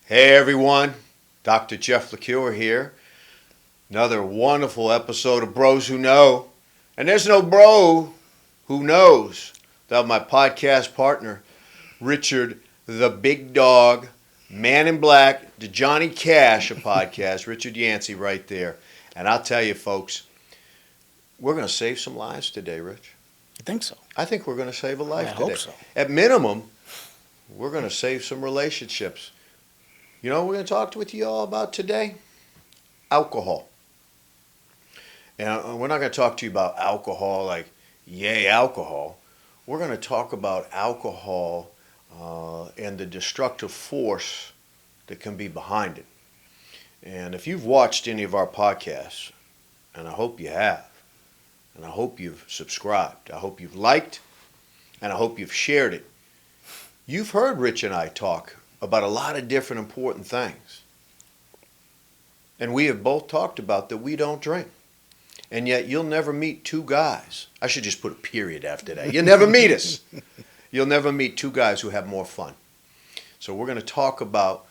Hey everyone, Dr. Jeff LaCure here. Another wonderful episode of Bros Who Know. And there's no bro who knows without my podcast partner, Richard the Big Dog, Man in Black, the Johnny Cash of podcast, Richard Yancey right there. And I'll tell you folks, we're going to save some lives today, Rich. You think so? I think we're going to save a life I today. hope so. At minimum, we're going to save some relationships. You know what we're going to talk with you all about today? Alcohol. And we're not going to talk to you about alcohol like, yay, alcohol. We're going to talk about alcohol and the destructive force that can be behind it. And if you've watched any of our podcasts, and I hope you have, and I hope you've subscribed, I hope you've liked, and I hope you've shared it, you've heard Rich and I talk about a lot of different important things. And we have both talked about that we don't drink. And yet you'll never meet two guys. I should just put a period after that. You'll never meet us. You'll never meet two guys who have more fun. So we're going to talk about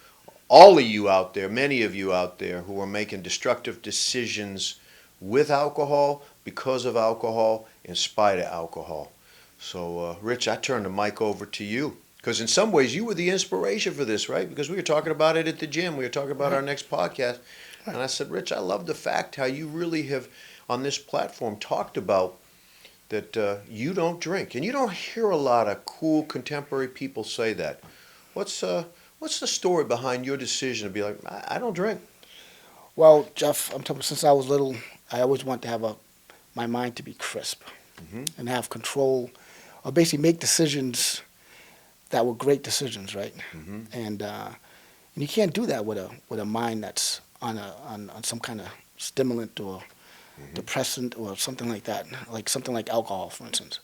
all of you out there, many of you out there who are making destructive decisions with alcohol, because of alcohol, in spite of alcohol. So, Rich, I turn the mic over to you. Because in some ways, you were the inspiration for this, right? Because we were talking about it at the gym. We were talking about our next podcast. And I said, Rich, I love the fact how you really have, on this platform, talked about that you don't drink. And you don't hear a lot of cool contemporary people say that. What's the story behind your decision to be like, I don't drink? Well, Jeff, I'm telling you, since I was little, I always wanted to have my mind to be crisp and have control, or basically make decisions that were great decisions, right? And you can't do that with a mind that's on some kind of stimulant or depressant or something like that, like something like alcohol, for instance.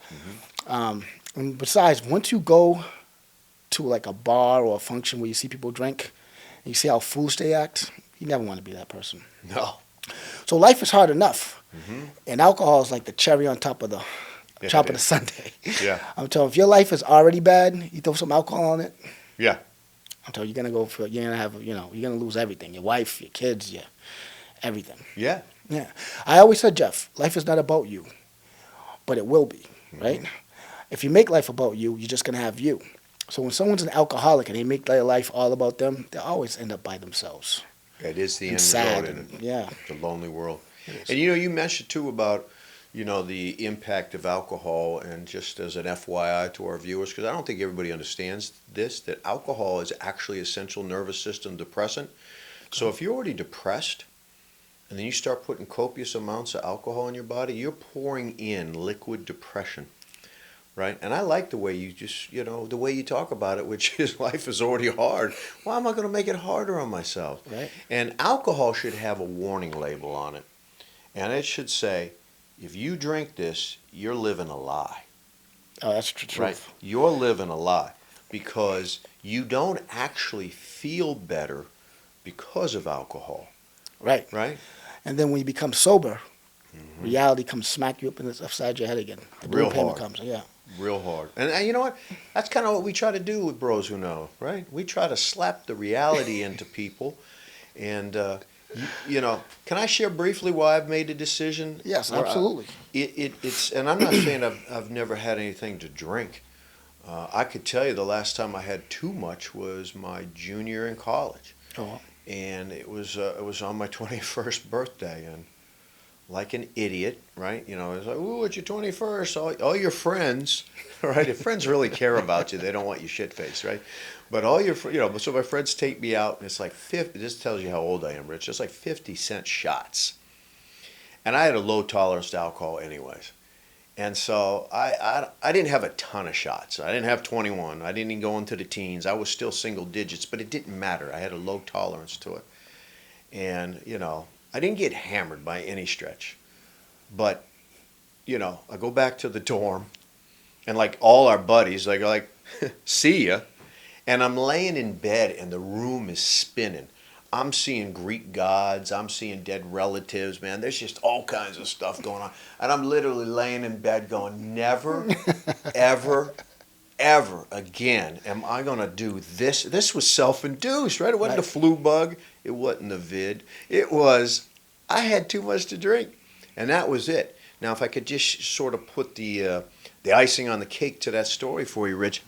And besides, once you go to like a bar or a function where you see people drink, and you see how foolish they act, you never want to be that person. No. So life is hard enough, and alcohol is like the cherry on top of the sundae. Yeah. I'm telling you, if your life is already bad, you throw some alcohol on it. Yeah. I'm telling you, you're gonna lose everything: your wife, your kids, everything. Yeah. Yeah. I always said, Jeff, life is not about you, but it will be, right? If you make life about you, you're just gonna have you. So when someone's an alcoholic and they make their life all about them, they always end up by themselves. It is the end sad, result, isn't it? Yeah. The lonely world. And you mentioned too about, the impact of alcohol, and just as an FYI to our viewers, because I don't think everybody understands this, that alcohol is actually a central nervous system depressant. So if you're already depressed, and then you start putting copious amounts of alcohol in your body, you're pouring in liquid depression. Right? And I like the way you just, the way you talk about it, which is life is already hard. Why am I going to make it harder on myself? Right. And alcohol should have a warning label on it. And it should say, if you drink this, you're living a lie. Oh, that's the truth. Right? You're living a lie because you don't actually feel better because of alcohol. Right. Right? And then when you become sober, reality comes smack you up upside your head again. The Real payment hard. comes, yeah. Real hard. And you know what? That's kind of what we try to do with Bros Who Know, right? We try to slap the reality into people. And, can I share briefly why I've made a decision? Yes, absolutely. It's and I'm not saying I've never had anything to drink. I could tell you the last time I had too much was my junior in college. Oh. And it was on my 21st birthday. And like an idiot, right? It's like, ooh, it's your 21st. All your friends, right? If friends really care about you, they don't want you shit-faced, right? But all your, so my friends take me out, and it's like 50, this tells you how old I am, Rich. It's like 50-cent shots. And I had a low tolerance to alcohol anyways. And so I didn't have a ton of shots. I didn't have 21. I didn't even go into the teens. I was still single digits, but it didn't matter. I had a low tolerance to it. And, I didn't get hammered by any stretch. But, I go back to the dorm, and like all our buddies, they go like, see ya. And I'm laying in bed, and the room is spinning. I'm seeing Greek gods. I'm seeing dead relatives, man. There's just all kinds of stuff going on. And I'm literally laying in bed going, never, ever, ever again am I going to do this. This was self-induced, right? It wasn't Right. the flu bug. It wasn't the vid. It was I had too much to drink, and that was it. Now, if I could just sort of put the icing on the cake to that story for you, Rich,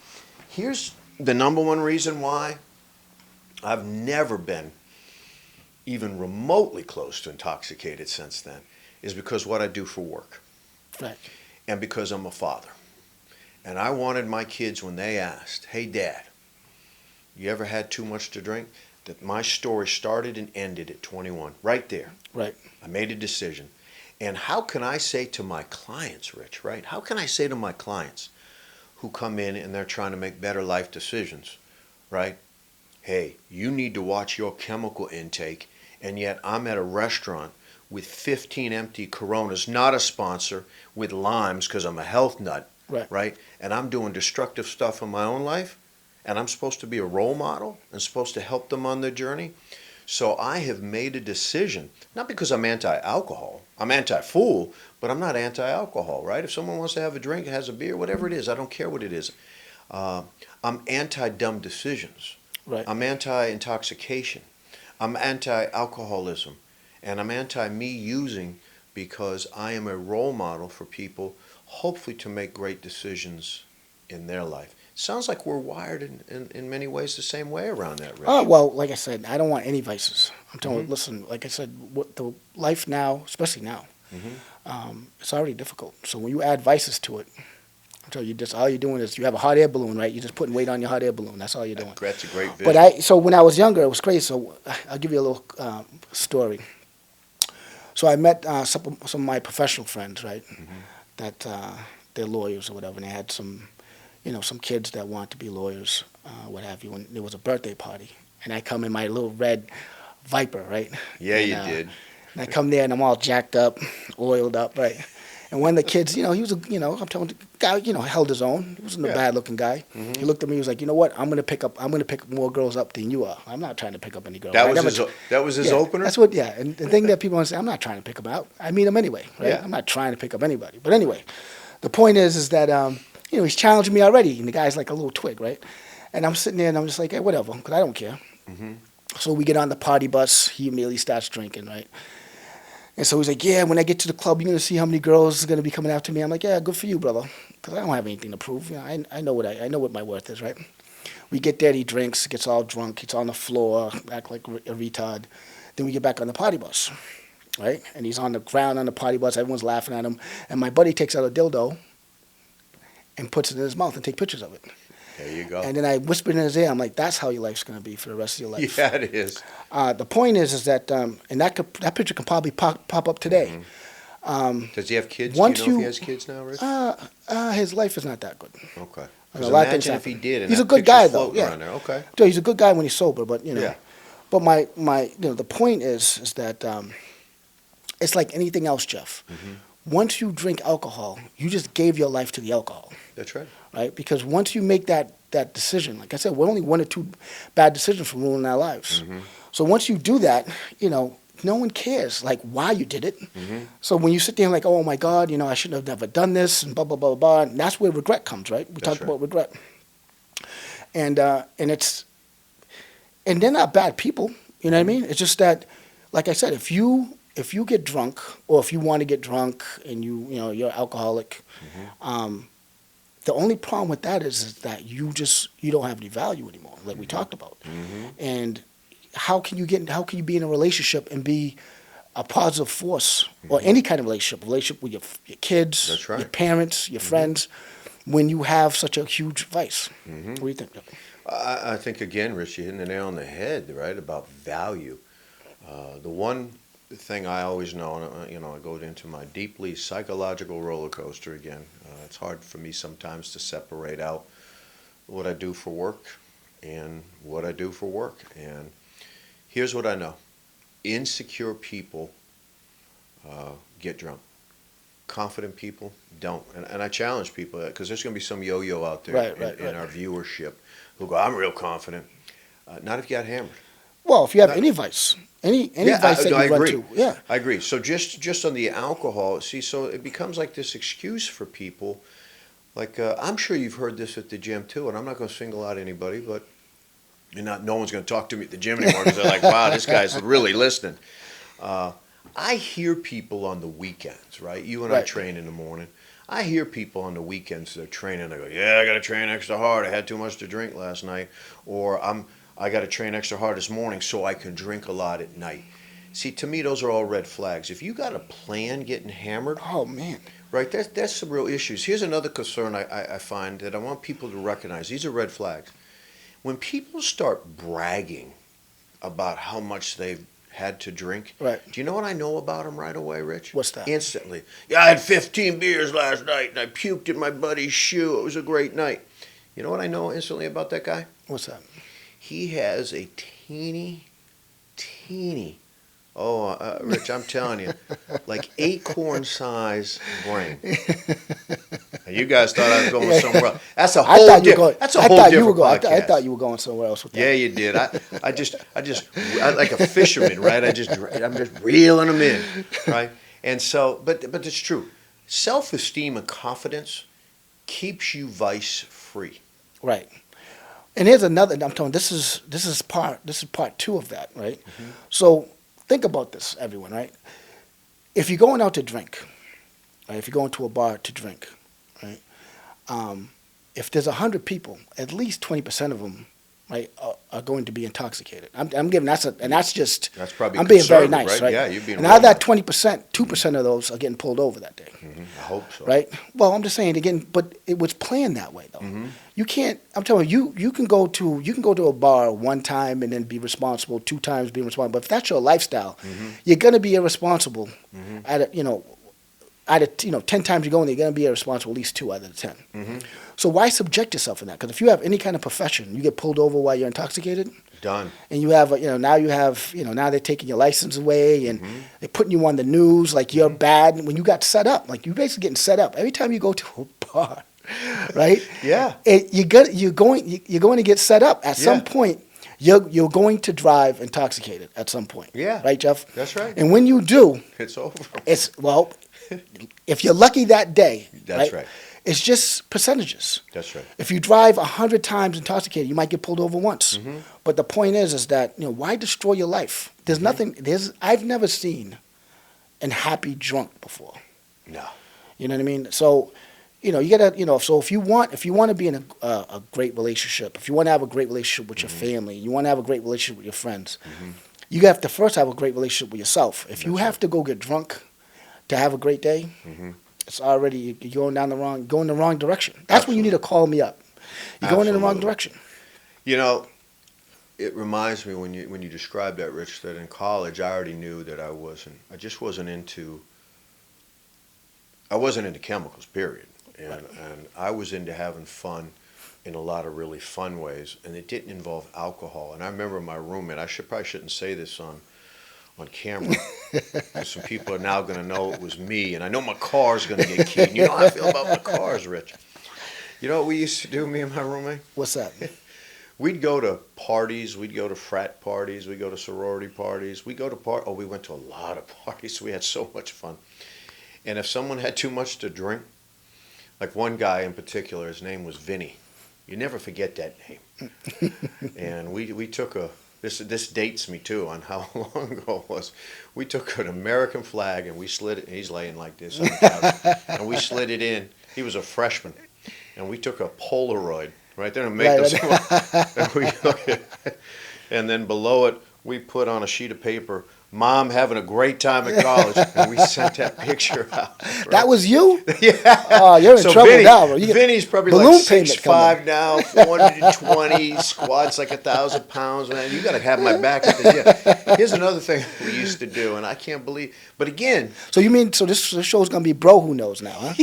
here's the number one reason why I've never been even remotely close to intoxicated since then is because what I do for work. Right. And because I'm a father. And I wanted my kids, when they asked, hey, Dad, you ever had too much to drink? That my story started and ended at 21, right there. Right. I made a decision. And how can I say to my clients, Rich, right? How can I say to my clients who come in and they're trying to make better life decisions, right? Hey, you need to watch your chemical intake, and yet I'm at a restaurant with 15 empty Coronas, not a sponsor, with limes because I'm a health nut, right? And I'm doing destructive stuff in my own life, and I'm supposed to be a role model and supposed to help them on their journey. So I have made a decision, not because I'm anti-alcohol, I'm anti-fool, but I'm not anti-alcohol, right? If someone wants to have a drink, has a beer, whatever it is, I don't care what it is. I'm anti-dumb decisions. Right. I'm anti-intoxication. I'm anti-alcoholism. And I'm anti-me using because I am a role model for people, hopefully to make great decisions in their life. Sounds like we're wired in many ways the same way around that, Rich. Well, like I said, I don't want any vices. I'm telling you, listen, like I said, what the life now, especially now, it's already difficult. So when you add vices to it, I'm telling you, just all you're doing is you have a hot air balloon, right? You're just putting weight on your hot air balloon. That's all you're doing. That's a great vision. But so when I was younger, it was crazy. So I'll give you a little story. So I met some of my professional friends, right? That they're lawyers or whatever, and they had some kids that want to be lawyers, what have you. And there was a birthday party, and I come in my little red Viper, right? Yeah, and, you did. And I come there, and I'm all jacked up, oiled up, right? And one of the kids, he was I'm telling you, the guy, held his own. He wasn't a bad-looking guy. He looked at me, he was like, you know what? I'm gonna pick more girls up than you are. I'm not trying to pick up any girls. That was his opener? That's what, yeah. And the thing that people want to say, I'm not trying to pick them out. I meet them anyway, right? Yeah. I'm not trying to pick up anybody. But anyway, the point is that, he's challenging me already, and the guy's like a little twig, right? And I'm sitting there, and I'm just like, hey, whatever, because I don't care. So we get on the party bus. He immediately starts drinking, right? And so he's like, yeah, when I get to the club, you're going to see how many girls are going to be coming after me. I'm like, yeah, good for you, brother, because I don't have anything to prove. I know what my worth is, right? We get there, he drinks, gets all drunk, he's on the floor, act like a retard. Then we get back on the party bus, right? And he's on the ground on the party bus. Everyone's laughing at him. And my buddy takes out a dildo and puts it in his mouth and take pictures of it. There you go. And then I whispered in his ear, I'm like, that's how your life's going to be for the rest of your life. Yeah, it is. The point is that, and that picture can probably pop up today. Does he have kids? Do you know if he has kids now, Rich? His life is not that good. Okay. A lot of things Imagine if he happen. did. And He's that a good picture's guy, though. floating Yeah. around there. Okay. So he's a good guy when he's sober, but Yeah. But my the point is that it's like anything else, Jeff. Once you drink alcohol, you just gave your life to the alcohol. That's right. Right? Because once you make that decision, like I said, we're only one or two bad decisions from ruining our lives. So once you do that, no one cares like why you did it. So when you sit there and like, oh my God, I shouldn't have never done this and blah blah blah blah, and that's where regret comes, right? We talked about regret, and they're not bad people. You know what I mean? It's just that, like I said, if you get drunk or if you want to get drunk and you're alcoholic, the only problem with that is that you don't have any value anymore, like we talked about, and. How can you be in a relationship and be a positive force or any kind of relationship with your kids, That's right. your parents, your friends, when you have such a huge vice? What do you think? I think, again, Rich, you hit the nail on the head, right, about value. The one thing I always know, and I go into my deeply psychological roller coaster again. It's hard for me sometimes to separate out what I do for work and what I do for work. And here's what I know. Insecure people get drunk. Confident people don't. And I challenge people, because there's going to be some yo-yo out there in our viewership who go, I'm real confident. Not if you got hammered. Well, if you have any vice, any vice that you run to. Yeah, I agree. So just on the alcohol, see, so it becomes like this excuse for people Like, I'm sure you've heard this at the gym too, and I'm not going to single out anybody, but no one's going to talk to me at the gym anymore because they're like, wow, this guy's really listening. I hear people on the weekends, right? You and I Right. train in the morning. I hear people on the weekends they're training. They go, "Yeah, I got to train extra hard. I had too much to drink last night," or I got to train extra hard this morning so I can drink a lot at night." See, to me, those are all red flags. If you got a plan getting hammered, Oh man. right, that's some real issues. Here's another concern I find that I want people to recognize. These are red flags. When people start bragging about how much they've had to drink, Right. do you know what I know about them right away, Rich? What's that? Instantly. Yeah, I had 15 beers last night and I puked in my buddy's shoe. It was a great night. You know what I know instantly about that guy? What's that? He has a teeny, Rich, I'm telling you, like acorn size brain. And you guys thought I was going somewhere else. That's a whole different. That's a whole different podcast. I thought you were going somewhere else with that. Yeah, you did. I like a fisherman, right? I'm just reeling them in, right? And so, but it's true. Self-esteem and confidence keeps you vice free. Right. And here's another. I'm telling. This is part two of that. Right. Mm-hmm. So think about this, everyone. Right. If you're going out to drink, right? If you're going to a bar to drink, right? If there's 100 people, at least 20% of them, right, are going to be intoxicated. I'm giving That's probably I'm being very conservative, nice, right? Yeah, you're being. And out of that 20%, 2% of those are getting pulled over that day. Mm-hmm. I hope so. Right? Well, I'm just saying again, but it was planned that way though. Mm-hmm. You can't. I'm telling you, you can go to a bar one time and then be responsible, 2 times being responsible. But if that's your lifestyle, Mm-hmm. you're gonna be irresponsible. Mm-hmm. Out of 10 times you're going, you're gonna be irresponsible at least 2 out of the 10. Mm-hmm. So why subject yourself in that? Because if you have any kind of profession, you get pulled over while you're intoxicated, Done. and you have now they're taking your license away and they're putting you on the news like you're bad when you got set up. Like you're basically getting set up every time you go to a bar, right? Yeah. You're going to get set up at some Yeah. point. You're going to drive intoxicated at some point. Yeah. Right, Jeff? That's right. And when you do, It's over. if you're lucky that day, That's right. It's just percentages. That's right. If you drive 100 times intoxicated, you might get pulled over once. Mm-hmm. But the point is that why destroy your life? There's nothing. I've never seen an happy drunk before. No. You know what I mean? So, you gotta, so if you want to be in a great relationship, if you want to have a great relationship with your family, you want to have a great relationship with your friends, you have to first have a great relationship with yourself. If you have to go get drunk to have a great day, it's already you're going in the wrong direction. That's when you need to call me up. You're going in the wrong direction. It reminds me when you described that, Rich, that in college I already knew that I wasn't into chemicals, period. And I was into having fun in a lot of really fun ways, and it didn't involve alcohol. And I remember my roommate, probably shouldn't say this on camera, because some people are now going to know it was me, and I know my car's going to get keyed. You know how I feel about my cars, Rich. You know what we used to do, me and my roommate? What's that? We'd go to parties. We'd go to frat parties. We'd go to sorority parties. We went to a lot of parties. We had so much fun. And if someone had too much to drink, like one guy in particular, his name was Vinny. You never forget that name. And we took this dates me too on how long ago it was. We took an American flag and we slid it. He's laying like this on the couch, and we slid it in. He was a freshman, and we took a Polaroid right there and made those. And then below it, we put on a sheet of paper, "Mom having a great time at college," and we sent that picture out. Right? That was you? Yeah. Oh, you're in trouble now, bro. Vinny's probably balloon like payment 6'5" now, 420, squats like 1,000 pounds. Man, you got to have my back at the gym. Here's another thing we used to do, and I can't believe. But again, So you mean this show's gonna be Bro Who Knows now, huh?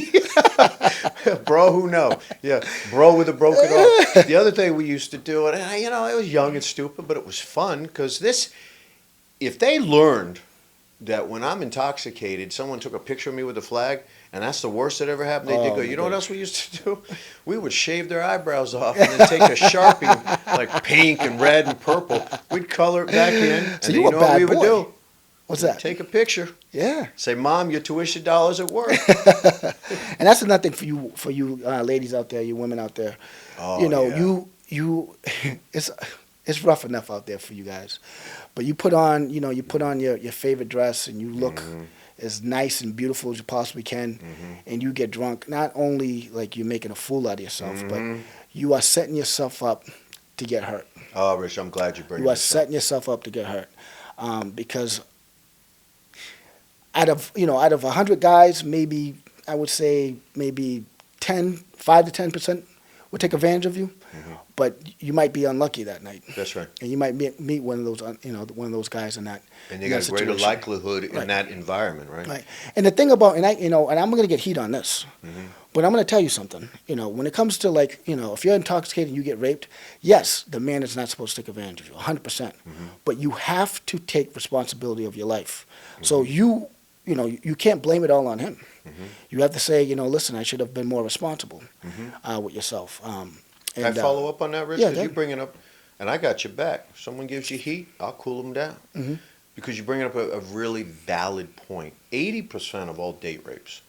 bro, who know? Yeah, bro with a broken arm. The other thing we used to do, and I was young and stupid, but it was fun because if they learned that when I'm intoxicated, someone took a picture of me with a flag, and that's the worst that ever happened, they'd go, you know what else we used to do? We would shave their eyebrows off and then take a Sharpie, like pink and red and purple. We'd color it back in, and So you you a know what bad we would boy. do? What's that? Take a picture. Yeah. Say, Mom, your tuition dollars at work. And that's another thing for you ladies out there, you women out there. Oh, You know, yeah. you it's rough enough out there for you guys, but you put on your favorite dress and you look as nice and beautiful as you possibly can, and you get drunk. Not only like you're making a fool out of yourself, but you are setting yourself up to get hurt. Oh, Rich, I'm glad you bring You are this up. setting yourself up to get hurt, because out of 100 guys, maybe I would say maybe 5 to 10% would take advantage of you, but you might be unlucky that night. That's right. And you might meet one of those one of those guys in that. And you got a greater likelihood in that environment, right? Right. And the thing about and I'm going to get heat on this, but I'm going to tell you something. When it comes to if you're intoxicated and you get raped, yes, the man is not supposed to take advantage of you, 100%. But you have to take responsibility of your life. So you can't blame it all on him. You have to say, listen, I should have been more responsible with yourself. Can I follow up on that, Rich? Yeah, Because you bring it up, and I got your back. If someone gives you heat, I'll cool them down. Because you bring up a really valid point. 80% of all date rapes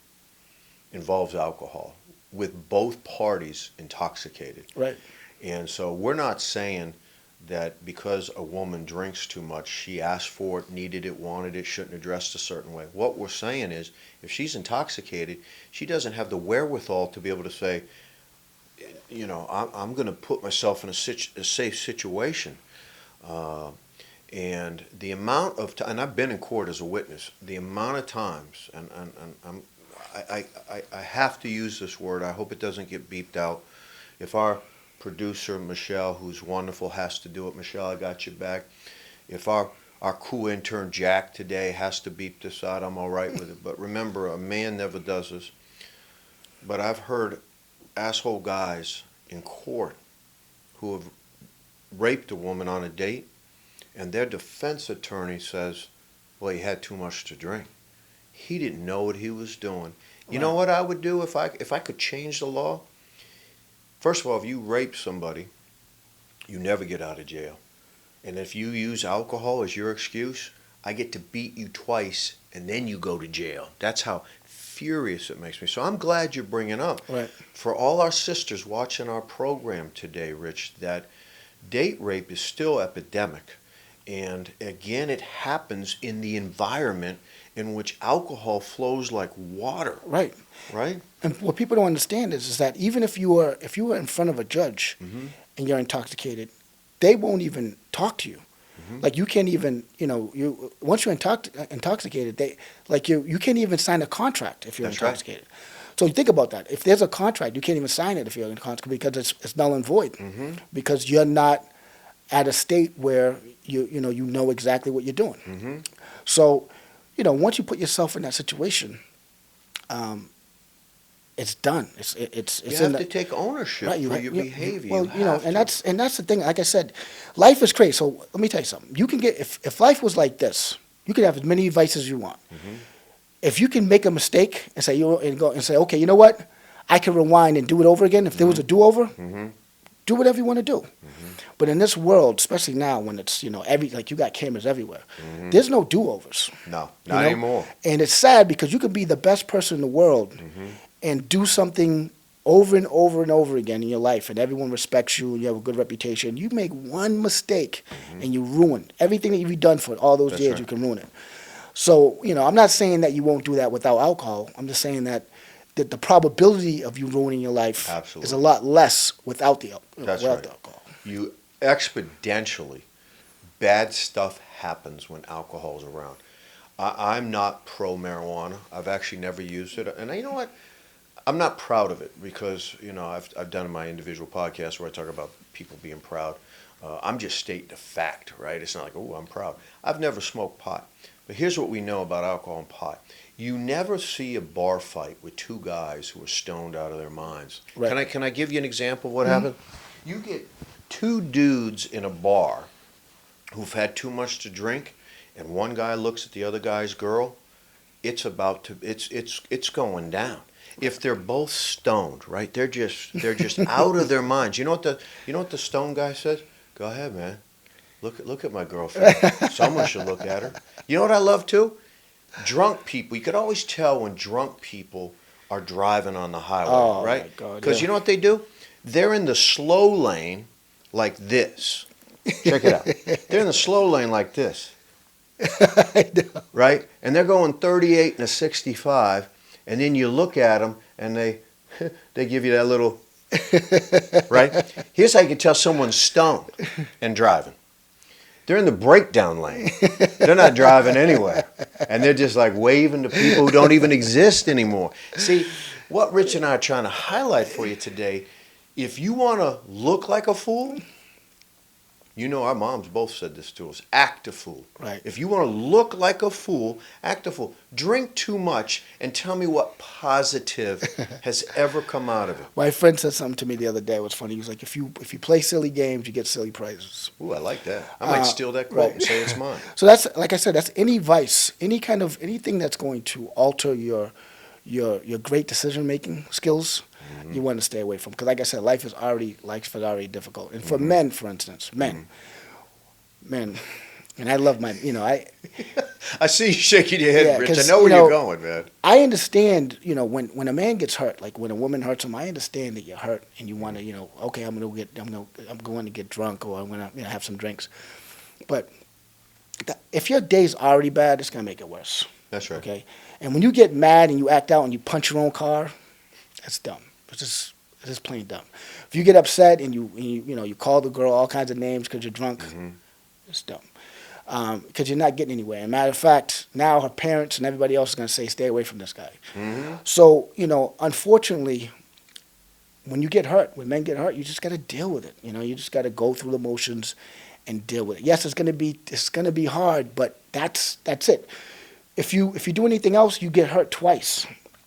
involves alcohol, with both parties intoxicated. Right. And so we're not saying that because a woman drinks too much, she asked for it, needed it, wanted it, shouldn't have dressed a certain way. What we're saying is, if she's intoxicated, she doesn't have the wherewithal to be able to say, I'm going to put myself in a safe situation. And the amount of time, and I've been in court as a witness, the amount of times, and I have to use this word, I hope it doesn't get beeped out. If our producer, Michelle, who's wonderful, has to do it, Michelle, I got your back. If our cool intern, Jack, today has to beep this out, I'm all right with it. But remember, a man never does this. But I've heard asshole guys in court who have raped a woman on a date, and their defense attorney says, well, he had too much to drink. He didn't know what he was doing. You know what I would do if I could change the law? First of all, if you rape somebody, you never get out of jail. And if you use alcohol as your excuse, I get to beat you twice, and then you go to jail. That's how furious it makes me. So I'm glad you're bringing up. Right. For all our sisters watching our program today, Rich, that date rape is still epidemic. And again, it happens in the environment in which alcohol flows like water. Right. Right? And what people don't understand is that even if you were in front of a judge and you're intoxicated, they won't even talk to you. Like you can't even, once you're intoxicated, you can't even sign a contract if you're intoxicated. Right. So you think about that. If there's a contract, you can't even sign it if you're intoxicated because it's null and void. Because you're not at a state where you know exactly what you're doing. So, once you put yourself in that situation, it's done. It's you have to take ownership for your behavior. Well, and that's the thing. Like I said, life is crazy. So let me tell you something. You can get if life was like this, you could have as many vices as you want. If you can make a mistake and say okay, you know what, I can rewind and do it over again. If there was a do-over, do whatever you want to do. But in this world, especially now when it's you got cameras everywhere, there's no do-overs. No, not anymore. And it's sad because you could be the best person in the world and do something over and over and over again in your life, and everyone respects you, and you have a good reputation. You make one mistake, and you ruin everything that you've done for all those years. Right. You can ruin it. So, I'm not saying that you won't do that without alcohol. I'm just saying that the probability of you ruining your life is a lot less without the alcohol. You exponentially, bad stuff happens when alcohol's around. I'm not pro marijuana. I've actually never used it, and you know what? I'm not proud of it because, I've done my individual podcast where I talk about people being proud. I'm just stating a fact, right? It's not like, oh, I'm proud. I've never smoked pot. But here's what we know about alcohol and pot. You never see a bar fight with two guys who are stoned out of their minds. Right. Can I give you an example of what happened? You get two dudes in a bar who've had too much to drink, and one guy looks at the other guy's girl. It's going down. If they're both stoned, right? They're just out of their minds. You know what the stoned guy says? Go ahead, man. Look at my girlfriend. Someone should look at her. You know what I love too? Drunk people. You could always tell when drunk people are driving on the highway, Oh right? my God! Because Yeah. you know what they do? They're in the slow lane like this. Check it out. They're in the slow lane like this, I know. right? And they're going 38 and a 65, and then you look at them and they they give you that little, right? Here's how you can tell someone's stoned and driving. They're in the breakdown lane. They're not driving anywhere. And they're just like waving to people who don't even exist anymore. See, what Rich and I are trying to highlight for you today, if you want to look like a fool, you know our moms both said this to us, act a fool. Right. If you want to look like a fool, act a fool. Drink too much and tell me what positive has ever come out of it. My friend said something to me the other day. It was funny. He was like, if you play silly games, you get silly prizes. Ooh, I like that. I might steal that quote right. and say it's mine. So that's, like I said, that's any vice, anything that's going to alter your great decision making skills. You want to stay away from, because like I said, life is already difficult. And for men, for instance, men, and I love my, I see you shaking your head, Yeah, Rich. I 'cause, know where you're going, man. I understand, when a man gets hurt, like when a woman hurts him, I understand that you're hurt and you want to, okay, I'm going to get drunk, or I'm going to have some drinks. But if your day's already bad, it's going to make it worse. That's right. Okay? And when you get mad and you act out and you punch your own car, that's dumb. It's just plain dumb. If you get upset and you call the girl all kinds of names because you're drunk, it's dumb. Because you're not getting anywhere. And matter of fact, now her parents and everybody else is going to say, stay away from this guy. So, unfortunately, when you get hurt, when men get hurt, you just got to deal with it. You just got to go through the motions and deal with it. Yes, it's going to be hard, but that's it. If you do anything else, you get hurt twice.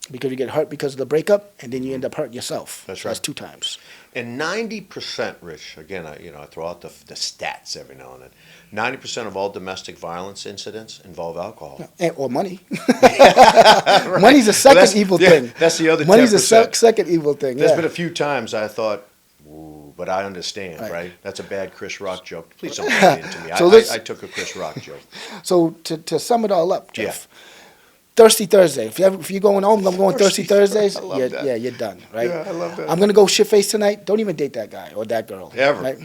Because you get hurt because of the breakup, and then you end up hurting yourself. That's right. That's 2 times. And 90%, Rich, again, I throw out the stats every now and then. 90% of all domestic violence incidents involve alcohol. Or money. Right. Money's a second evil thing. That's the other 10%. Money's a second evil thing. There's yeah. been a few times I thought, ooh, but I understand, right? That's a bad Chris Rock joke. Please don't get into me. So I took a Chris Rock joke. So to sum it all up, Jeff. Thirsty Thursday. If you're going home, I'm going Thirsty Thursdays. I love that. Yeah, you're done, right? Yeah, I love that. I'm gonna go shit face tonight. Don't even date that guy or that girl. Ever. Right?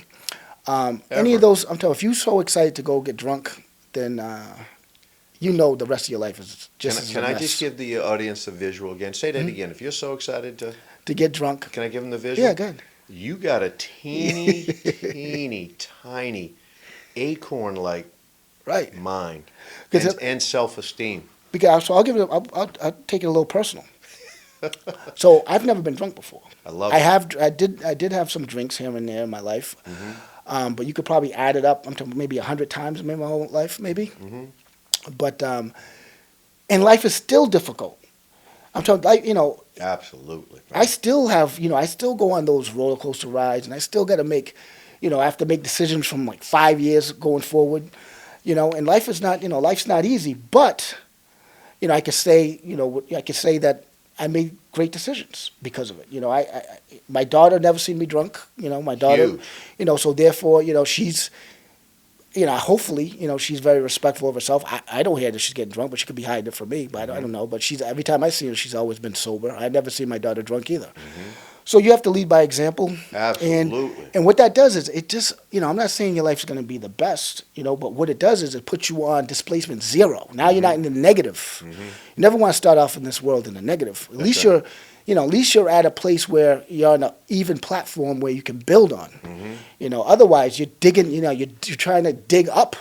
Any of those, I'm telling you, if you're so excited to go get drunk, then the rest of your life is just. Can I just give the audience a visual again? Say that again. If you're so excited to get drunk, can I give them the visual? Yeah, good. You got a teeny, tiny, acorn-like mind and self-esteem. So I'll take it a little personal. So I've never been drunk before. I love it. I did have some drinks here and there in my life, but you could probably add it up. I'm talking maybe 100 times in my whole life, maybe. But and life is still difficult. I'm talking, Absolutely. I still have, I still go on those roller coaster rides, and I still got to make, I have to make decisions from like 5 years going forward, and life is not, life's not easy, but. I could say, that I made great decisions because of it. My daughter never seen me drunk. My daughter, Huge. So therefore, she's, hopefully, she's very respectful of herself. I don't hear that she's getting drunk, but she could be hiding it from me. But I don't know. But every time I see her, she's always been sober. I've never seen my daughter drunk either. So you have to lead by example. Absolutely. And what that does is it just, I'm not saying your life's going to be the best, but what it does is it puts you on displacement 0. Now you're not in the negative. You never want to start off in this world in the negative. At least you're at a place where you're on an even platform where you can build on. Otherwise you're digging, you're trying to dig up.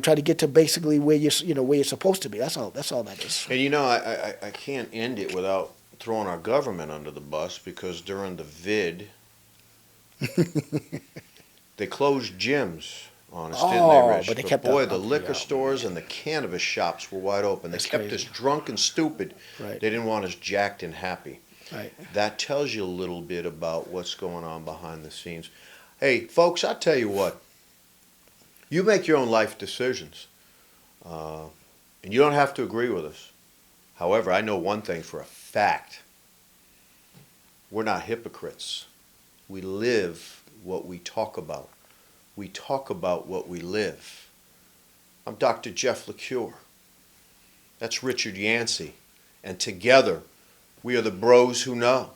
Try to get to basically where you're supposed to be. That's all that is. And I can't end it without throwing our government under the bus, because during the vid, they closed gyms on us, didn't they, Rich? But they kept the liquor stores and the cannabis shops were wide open. They kept us drunk and stupid. Right. They didn't want us jacked and happy. Right. That tells you a little bit about what's going on behind the scenes. Hey, folks, I tell you what. You make your own life decisions, and you don't have to agree with us. However, I know one thing for a fact. We're not hypocrites. We live what we talk about. we talk about what we live. I'm Dr. Jeff LaCure. That's Richard Yancey. And together, we are the bros who know.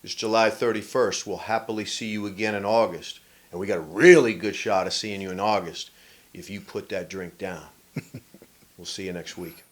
It's July 31st. We'll happily see you again in August. And we got a really good shot of seeing you in August if you put that drink down. We'll see you next week.